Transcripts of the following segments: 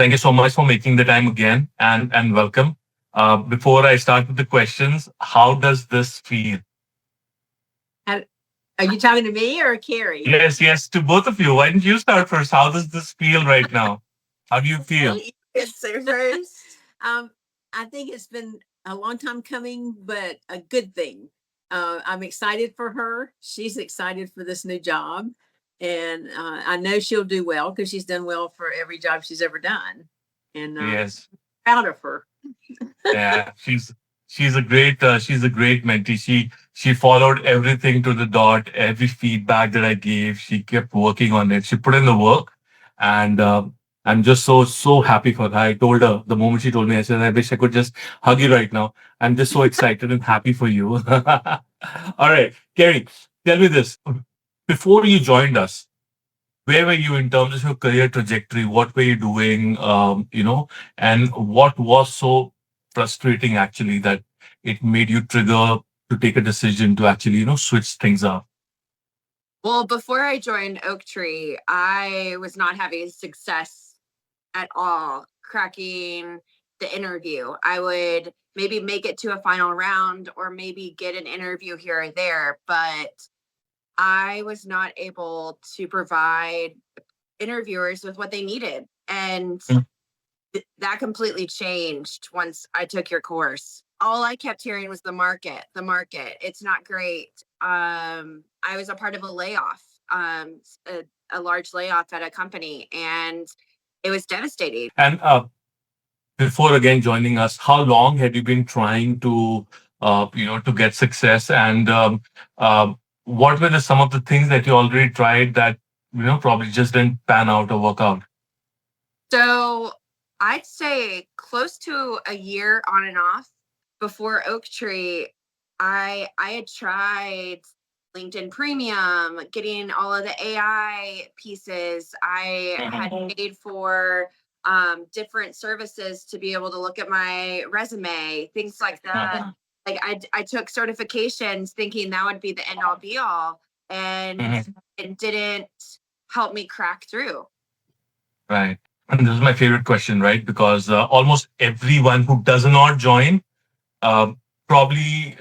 Thank you so much for making the time again and welcome. Before I start with the questions, how does this feel? How- Are you talking to me or Kerry? Yes, yes, to both of you. Why don't you start first? How does this feel right now? How do you feel? Okay, you can say first. Um, I think it's been a long time coming, but a good thing. I'm excited for her. She's excited for this new job, and I know she'll do well because she's done well for every job she's ever done, and Yes. proud of her. Yeah, she's a great mentee. She followed everything to the dot. Every feedback that I gave, she kept working on it. She put in the work, and I'm just so happy for her. I told her the moment she told me, I said, I wish I could just hug you right now. I'm just so excited and happy for you. All right, Kerry, tell me this: before you joined us, where were you in terms of your career trajectory? What were you doing? And what was so frustrating actually that it made you trigger to take a decision to actually, switch things up? Well, before I joined Oak Tree, I was not having success at all cracking the interview. I would maybe make it to a final round or maybe get an interview here or there, but I was not able to provide interviewers with what they needed. And Mm. that completely changed once I took your course. All I kept hearing was the market. It's not great. I was a part of a layoff, a large layoff at a company, and it was devastating. And before again joining us, how long had you been trying to, to get success? And what were some of the things that you already tried that, probably just didn't pan out or work out? So I'd say close to a year on and off. Before Oak Tree, I had tried LinkedIn Premium, getting all of the AI pieces. I had paid for different services to be able to look at my resume, things like that. Like I took certifications thinking that would be the end all be all, and Mhm. it didn't help me crack through. Right. And this is my favorite question, right? Because almost everyone who does not join, uh, probably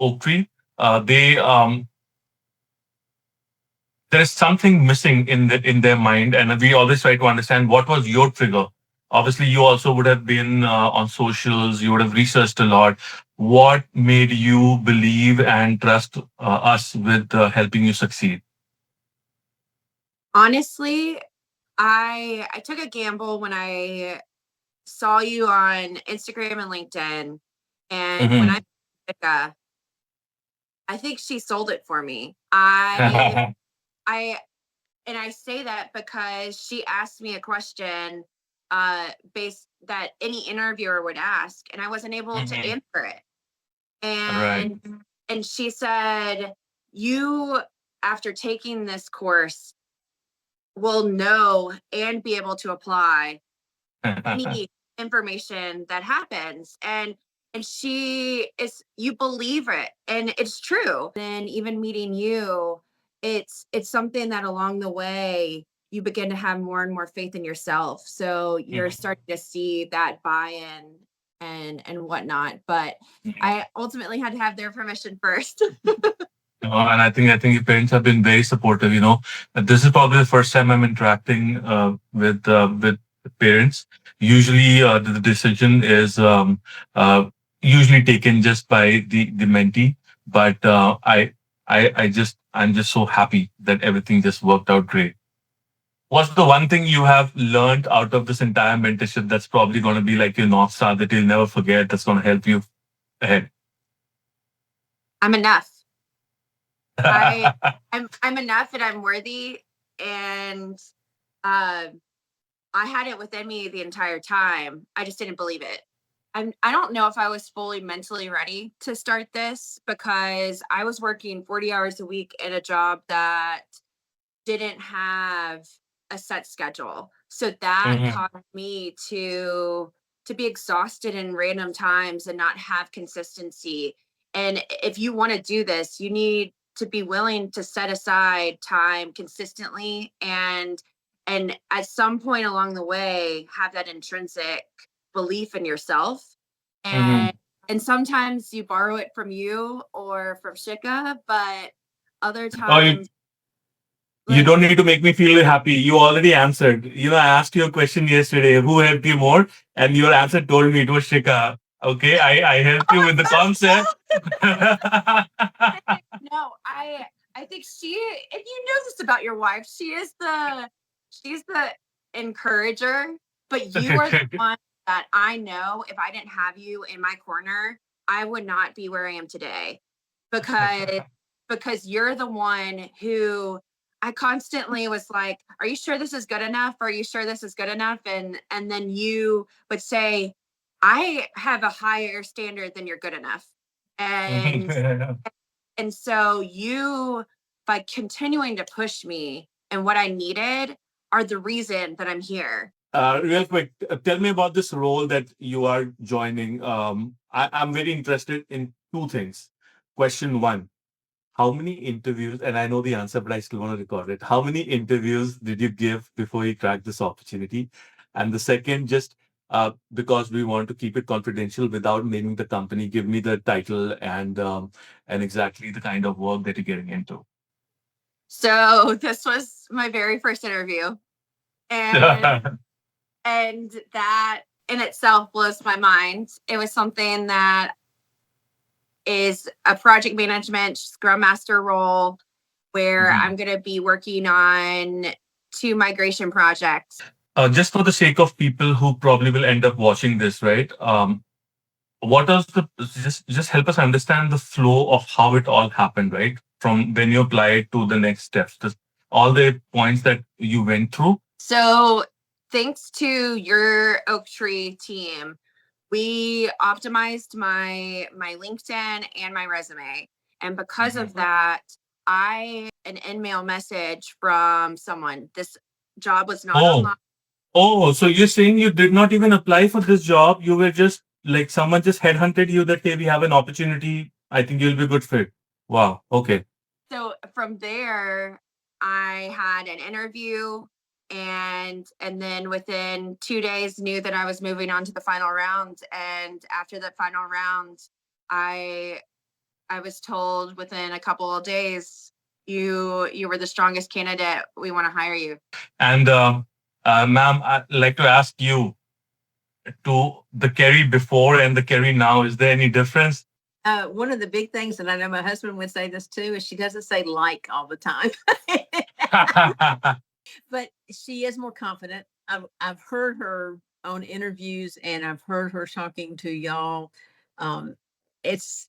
Oak Tree, they there is something missing in their mind, and we always try to understand what was your trigger. Obviously, you also would have been on socials. You would have researched a lot. What made you believe and trust us with helping you succeed? Honestly, I took a gamble when I saw you on Instagram and LinkedIn, and when Hmm. I think she sold it for me. I and I say that because she asked me a question based that any interviewer would ask, and I wasn't able to Hmm. answer it. Right. And she said, "You, after taking this course, will know and be able to apply any information that happens." And she is, you believe it, and it's true. And even meeting you, it's something that along the way you begin to have more and more faith in yourself, so you're starting to see that buy-in and whatnot. But I ultimately had to have their permission first. And I think your parents have been very supportive. This is probably the first time I'm interacting with parents. Usually, the decision is usually taken just by the mentee. But I'm just so happy that everything just worked out great. What's the one thing you have learned out of this entire mentorship that's probably going to be like your north star that you'll never forget? That's going to help you ahead. I'm enough. I I'm enough, and I'm worthy, and uh, I had it within me the entire time. I just didn't believe it. I don't know if I was fully mentally ready to start this because I was working 40 hours a week in a job that didn't have a set schedule. So that Mhm. caused me to be exhausted in random times and not have consistency. And if you want to do this, you need to be willing to set aside time consistently, and and at some point along the way have that intrinsic belief in yourself. Mhm. And sometimes you borrow it from you or from Shika, but other Oh, times, you like, don't need to make me feel happy. You already answered. I asked you a question yesterday. Who helped you more? And your answer told me it was Shika. Okay, I helped you with the concept. no, I think she, and you know this about your wife, she's the encourager, but you are the one that I know if I didn't have you in my corner, I would not be where I am today. Because you're the one who I constantly was like, are you sure this is good enough? Are you sure this is good enough? And then you would say, I have a higher standard than you're good enough. And so you, by continuing to push me and what I needed, are the reason that I'm here. Real quick, tell me about this role that you are joining. I'm very interested in two things. Question one, how many interviews, and I know the answer, but I still want to record it. How many interviews did you give before you cracked this opportunity? And the second, just because we want to keep it confidential without naming the company, give me the title and exactly the kind of work that you're getting into. So this was my very first interview. And and that in itself blows my mind. It was something that is a project management Scrum Master role where Mhm. I'm going to be working on 2 migration projects. Just for the sake of people who probably will end up watching this, right? What does the just help us understand the flow of how it all happened, right? From when you applied to the next steps, all the points that you went through. So, thanks to your Oak Tree team, we optimized my LinkedIn and my resume. And because of that, I an in-mail message from someone. This job was not Oh, online. oh, so you're saying you did not even apply for this job? You were just like someone just headhunted you that, hey, we have an opportunity. I think you'll be a good fit. Wow. Okay. So from there, I had an interview and then within 2 days knew that I was moving on to the final round. And after the final round, I I was told within a couple of days, you were the strongest candidate. We want to hire you. And ma'am, I'd like to ask you to the Kerry before and the Kerry now. Is there any difference? One of the big things, and I know my husband would say this too, is she doesn't say like all the time. But she is more confident. I've heard her on interviews and I've heard her talking to y'all. Um, it's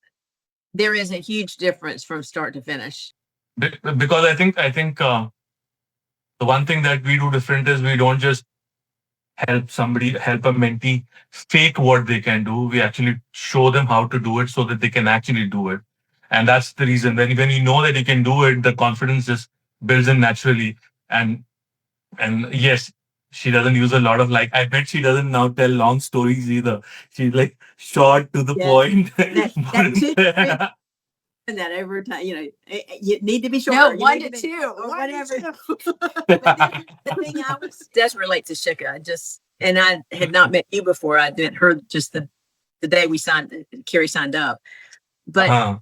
there is a huge difference from start to finish. Because I think the one thing that we do different is we don't just help a mentee fake what they can do. We actually show them how to do it so that they can actually do it. And that's the reason when you know that you can do it, the confidence just builds in naturally. And yes, she doesn't use a lot of like. I bet she doesn't now tell long stories either. She's like short to the Yeah, point. that too. And that every time, you need to be shorter. No, you 1 need to be- 2. or 1 to whatever. 2. The thing I was does relate to Shika. And I had not met you before. I did her just the day Kerry signed up. But Uh-huh.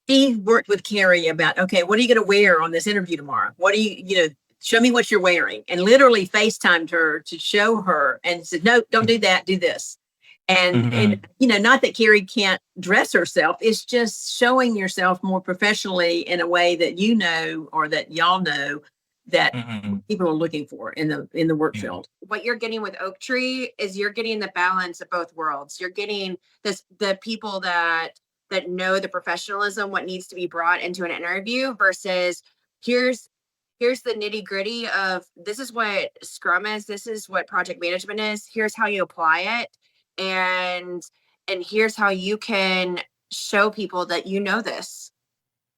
she worked with Kerry about, okay, what are you going to wear on this interview tomorrow? What do show me what you're wearing, and literally FaceTimed her to show her and said, no, don't do that. Do this. And not that Kerry can't dress herself. It's just showing yourself more professionally in a way that or that y'all know that people are looking for in the work field. What you're getting with Oak Tree is you're getting the balance of both worlds. You're getting the people that know the professionalism, what needs to be brought into an interview versus here's the nitty gritty of this is what Scrum is. This is what project management is. Here's how you apply it. And here's how you can show people that you know this.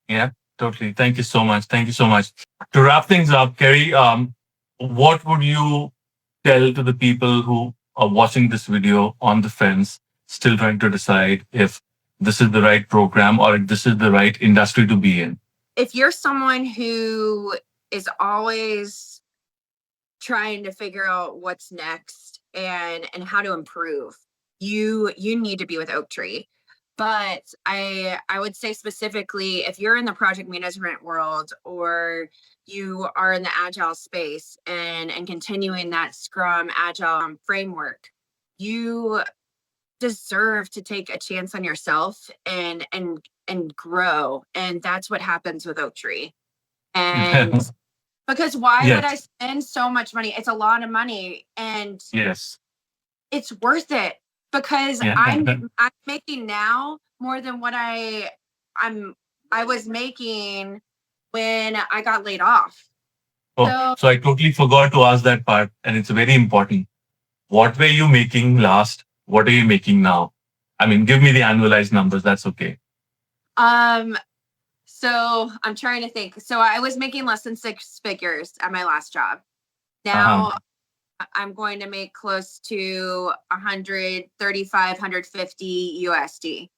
Yeah, totally. Thank you so much. Thank you so much. To wrap things up, Kerry, what would you tell to the people who are watching this video on the fence, still trying to decide if this is the right program or if this is the right industry to be in? If you're someone who is always trying to figure out what's next and how to improve. You need to be with Oak Tree. But I would say specifically, if you're in the project management world or you are in the agile space and continuing that Scrum agile framework, you deserve to take a chance on yourself and grow. And that's what happens with Oak Tree. And because why would I Yes. spend so much money? It's a lot of money, and Yes. it's worth it because Yeah. I'm making now more than what I was making when I got laid off. Oh, So so I totally forgot to ask that part, and it's very important. What were you making last? What are you making now? I mean, give me the annualized numbers. That's okay. so I'm trying to think. So I was making less than 6 figures at my last job. Uh-huh. Now I'm going to make close to 135, 150 USD.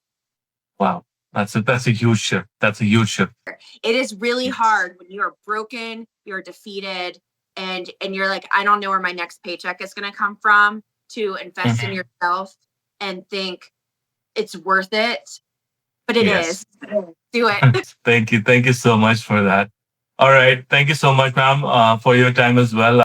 Wow. That's a huge shift. That's a huge shift. It is really Yes. hard when you're broken, you're defeated, and you're like, I don't know where my next paycheck is going to come from, to invest in yourself and think it's worth it. But it Yes. is. Do it. Thank you. Thank you so much for that. All right. Thank you so much, ma'am, for your time as well.